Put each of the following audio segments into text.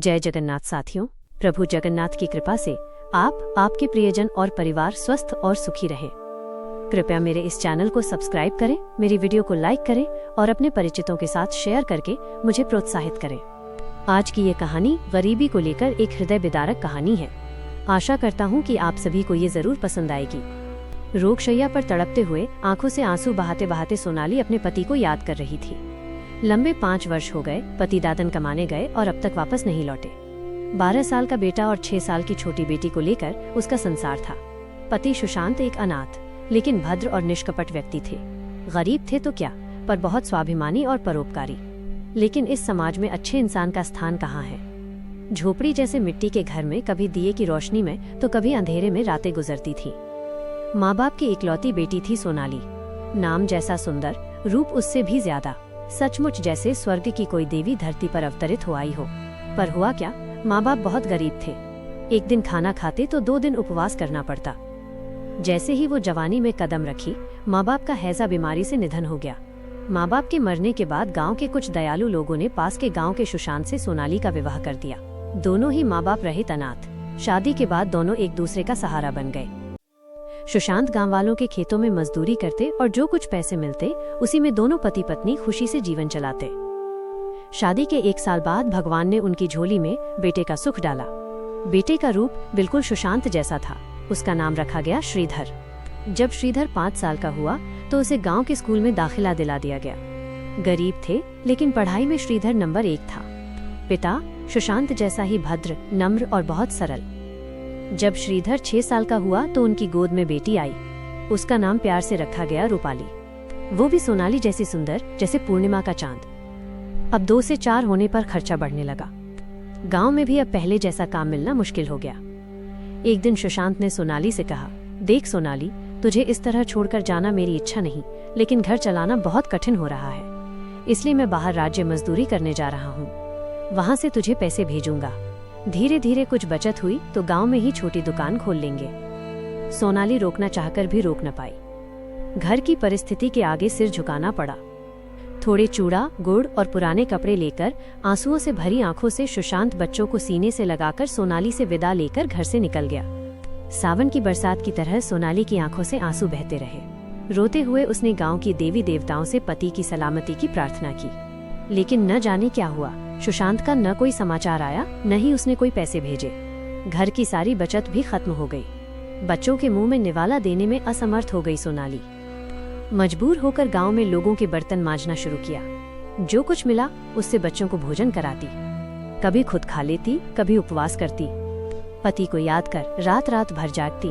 जय जगन्नाथ साथियों, प्रभु जगन्नाथ की कृपा से आप, आपके प्रियजन और परिवार स्वस्थ और सुखी रहें। कृपया मेरे इस चैनल को सब्सक्राइब करें, मेरी वीडियो को लाइक करें और अपने परिचितों के साथ शेयर करके मुझे प्रोत्साहित करें। आज की ये कहानी गरीबी को लेकर एक हृदय विदारक कहानी है। आशा करता हूँ कि आप सभी को ये जरूर पसंद आएगी। रोगशैया पर तड़पते हुए आंखों से आंसू बहाते बहाते सोनाली अपने पति को याद कर रही थी। लंबे 5 वर्ष हो गए, पति दादन कमाने गए और अब तक वापस नहीं लौटे। 12 साल का बेटा और 6 साल की छोटी बेटी को लेकर उसका संसार था। पति सुशांत एक अनाथ लेकिन भद्र और निष्कपट व्यक्ति थे। गरीब थे तो क्या, पर बहुत स्वाभिमानी और परोपकारी। लेकिन इस समाज में अच्छे इंसान का स्थान कहाँ है। झोपड़ी जैसे मिट्टी के घर में कभी दिए की रोशनी में तो कभी अंधेरे में रातें गुजरती थी। माँ बाप की इकलौती बेटी थी सोनाली। नाम जैसा सुंदर, रूप उससे भी ज्यादा, सचमुच जैसे स्वर्ग की कोई देवी धरती पर अवतरित हो आई हो। पर हुआ क्या, माँ बाप बहुत गरीब थे। एक दिन खाना खाते तो 2 दिन उपवास करना पड़ता। जैसे ही वो जवानी में कदम रखी, माँ बाप का हैजा बीमारी से निधन हो गया। माँ बाप के मरने के बाद गांव के कुछ दयालु लोगों ने पास के गांव के सुशांत से सोनाली का विवाह कर दिया। दोनों ही माँ बाप रहित अनाथ। शादी के बाद दोनों एक दूसरे का सहारा बन गए। सुशांत गांव वालों के खेतों में मजदूरी करते और जो कुछ पैसे मिलते उसी में दोनों पति पत्नी खुशी से जीवन चलाते। शादी के 1 साल बाद भगवान ने उनकी झोली में बेटे का सुख डाला। बेटे का रूप बिल्कुल सुशांत जैसा था। उसका नाम रखा गया श्रीधर। जब श्रीधर 5 साल का हुआ तो उसे गांव के स्कूल में दाखिला दिला दिया गया। गरीब थे लेकिन पढ़ाई में श्रीधर नंबर 1 था। पिता सुशांत जैसा ही भद्र, नम्र और बहुत सरल। जब श्रीधर 6 साल का हुआ तो उनकी गोद में बेटी आई। उसका नाम प्यार से रखा गया रूपाली। वो भी सोनाली जैसी सुंदर जैसे पूर्णिमा का चांद। अब 2 से 4 होने पर खर्चा बढ़ने लगा। गांव में भी अब पहले जैसा काम मिलना मुश्किल हो गया। एक दिन सुशांत ने सोनाली से कहा, देख सोनाली, तुझे इस तरह छोड़कर जाना मेरी इच्छा नहीं, लेकिन घर चलाना बहुत कठिन हो रहा है। इसलिए मैं बाहर राज्य मजदूरी करने जा रहा हूँ। वहां से तुझे पैसे भेजूंगा। धीरे धीरे कुछ बचत हुई तो गांव में ही छोटी दुकान खोल लेंगे। सोनाली रोकना चाहकर भी रोक न पाई। घर की परिस्थिति के आगे सिर झुकाना पड़ा। थोड़े चूड़ा, गुड़ और पुराने कपड़े लेकर आंसुओं से भरी आंखों से सुशांत बच्चों को सीने से लगाकर सोनाली से विदा लेकर घर से निकल गया। सावन की बरसात की तरह सोनाली की आंखों से आंसू बहते रहे। रोते हुए उसने गांव की देवी देवताओं से पति की सलामती की प्रार्थना की। लेकिन न जाने क्या हुआ, सुशांत का न कोई समाचार आया, न ही उसने कोई पैसे भेजे। घर की सारी बचत भी खत्म हो गई। बच्चों के मुंह में निवाला देने में असमर्थ हो गई सोनाली। मजबूर होकर गांव में लोगों के बर्तन मांजना शुरू किया। जो कुछ मिला उससे बच्चों को भोजन कराती। कभी खुद खा लेती, कभी उपवास करती। पति को याद कर रात रात भर जागती।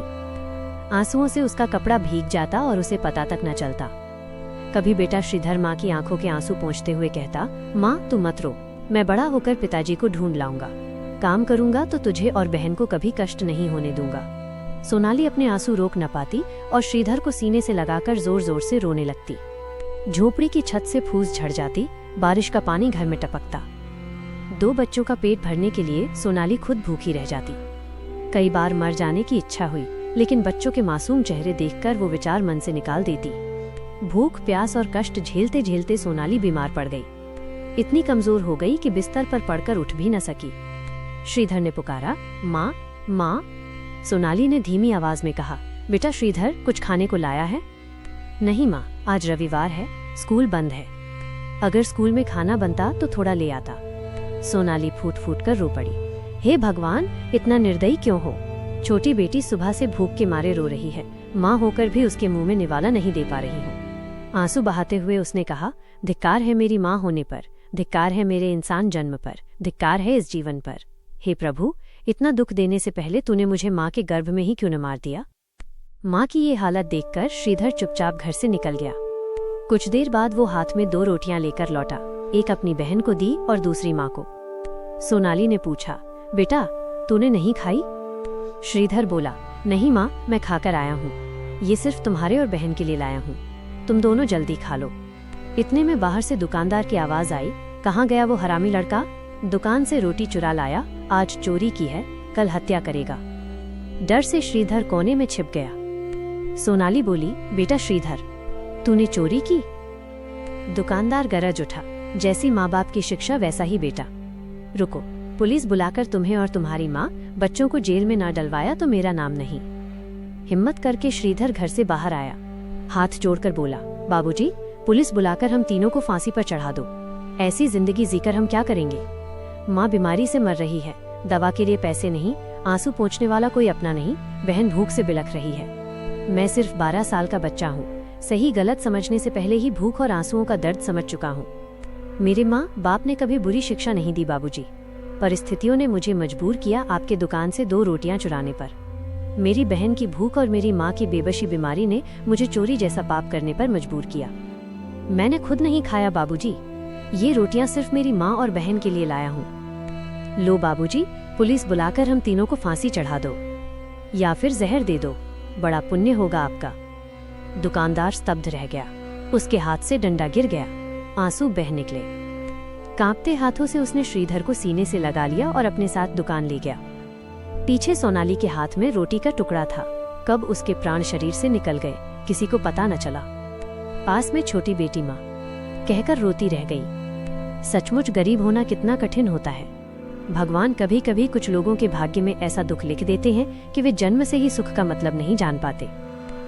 आंसुओं से उसका कपड़ा भीग जाता और उसे पता तक न चलता। कभी बेटा श्रीधर माँ की आंखों के आंसू पोंछते हुए कहता, माँ तू मत रो, मैं बड़ा होकर पिताजी को ढूंढ लाऊंगा। काम करूंगा तो तुझे और बहन को कभी कष्ट नहीं होने दूंगा। सोनाली अपने आंसू रोक न पाती और श्रीधर को सीने से लगाकर जोर जोर से रोने लगती। झोपड़ी की छत से फूस झड़ जाती, बारिश का पानी घर में टपकता। 2 बच्चों का पेट भरने के लिए सोनाली खुद भूखी रह जाती। कई बार मर जाने की इच्छा हुई, लेकिन बच्चों के मासूम चेहरे देखकर वो विचार मन से निकाल देती। भूख, प्यास और कष्ट झेलते झेलते सोनाली बीमार पड़ गई। इतनी कमजोर हो गई कि बिस्तर पर पड़कर उठ भी न सकी। श्रीधर ने पुकारा, माँ माँ। सोनाली ने धीमी आवाज में कहा, बेटा श्रीधर, कुछ खाने को लाया है? नहीं माँ, आज रविवार है, स्कूल बंद है। अगर स्कूल में खाना बनता तो थोड़ा ले आता। सोनाली फूट फूट कर रो पड़ी। हे भगवान, इतना निर्दयी क्यों हो। छोटी बेटी सुबह से भूख के मारे रो रही है। माँ होकर भी उसके मुंह में निवाला नहीं दे पा रही हूँ। आंसू बहाते हुए उसने कहा, धिक्कार है मेरी माँ होने पर, धिक्कार है मेरे इंसान जन्म पर, धिक्कार है इस जीवन पर। हे प्रभु, इतना दुख देने से पहले तूने मुझे माँ के गर्भ में ही क्यों न मार दिया। माँ की ये हालत देखकर श्रीधर चुपचाप घर से निकल गया। कुछ देर बाद वो हाथ में 2 रोटियां लेकर लौटा। एक अपनी बहन को दी और दूसरी माँ को। सोनाली ने पूछा, बेटा तूने नहीं खाई? श्रीधर बोला, नहीं माँ, मैं खाकर आया हूँ। ये सिर्फ तुम्हारे और बहन के लिए लाया हूँ, तुम दोनों जल्दी खा लो। इतने में बाहर से दुकानदार की आवाज आई, कहाँ गया वो हरामी लड़का? दुकान से रोटी चुरा लाया, आज चोरी की है, कल हत्या करेगा। डर से श्रीधर कोने में छिप गया। सोनाली बोली, बेटा श्रीधर, तूने चोरी की? दुकानदार गरज उठा, जैसी माँ बाप की शिक्षा वैसा ही बेटा। रुको, पुलिस बुलाकर तुम्हें और तुम्हारी माँ बच्चों को जेल में ना डलवाया तो मेरा नाम नहीं। हिम्मत करके श्रीधर घर से बाहर आया, हाथ जोड़कर बोला, बाबूजी, पुलिस बुलाकर हम तीनों को फांसी पर चढ़ा दो। ऐसी जिंदगी जीकर हम क्या करेंगे? माँ बीमारी से मर रही है, दवा के लिए पैसे नहीं, आंसू पोंछने वाला कोई अपना नहीं, बहन भूख से बिलख रही है। मैं सिर्फ 12 साल का बच्चा हूँ, सही गलत समझने से पहले ही भूख और आंसुओं का दर्द समझ चुका हूँ। मेरे माँ बाप ने कभी बुरी शिक्षा नहीं दी बाबूजी, परिस्थितियों ने मुझे मजबूर किया आपके दुकान से 2 रोटियां चुराने पर। मेरी बहन की भूख और मेरी माँ की बेबसी बीमारी ने मुझे चोरी जैसा पाप करने पर मजबूर किया। मैंने खुद नहीं खाया बाबूजी, ये रोटियां सिर्फ मेरी माँ और बहन के लिए लाया हूँ। लो बाबूजी, पुलिस बुलाकर हम तीनों को फांसी चढ़ा दो या फिर जहर दे दो, बड़ा पुण्य होगा आपका। दुकानदार स्तब्ध रह गया, उसके हाथ से डंडा गिर गया, आंसू बह निकले। कांपते हाथों से उसने श्रीधर को सीने से लगा लिया और अपने साथ दुकान ले गया। पीछे सोनाली के हाथ में रोटी का टुकड़ा था, कब उसके प्राण शरीर से निकल गए किसी को पता न चला। पास में छोटी बेटी माँ कहकर रोती रह गई। सचमुच गरीब होना कितना कठिन होता है। भगवान कभी कभी कुछ लोगों के भाग्य में ऐसा दुख लिख देते हैं कि वे जन्म से ही सुख का मतलब नहीं जान पाते।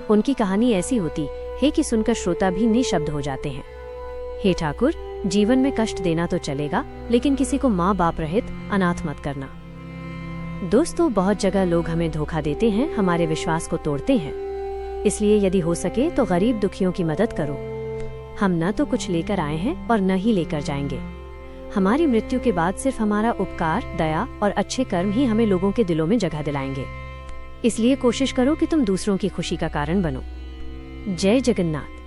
उनकी कहानी ऐसी होती है कि सुनकर श्रोता भी निशब्द हो जाते हैं। हे ठाकुर, जीवन में कष्ट देना तो चलेगा, लेकिन किसी को माँ बाप रहित अनाथ मत करना। दोस्तों, बहुत जगह लोग हमें धोखा देते हैं, हमारे विश्वास को तोड़ते हैं। इसलिए यदि हो सके तो गरीब दुखियों की मदद करो। हम न तो कुछ लेकर आए हैं और न ही लेकर जाएंगे। हमारी मृत्यु के बाद सिर्फ हमारा उपकार, दया और अच्छे कर्म ही हमें लोगों के दिलों में जगह दिलाएंगे। इसलिए कोशिश करो कि तुम दूसरों की खुशी का कारण बनो। जय जगन्नाथ।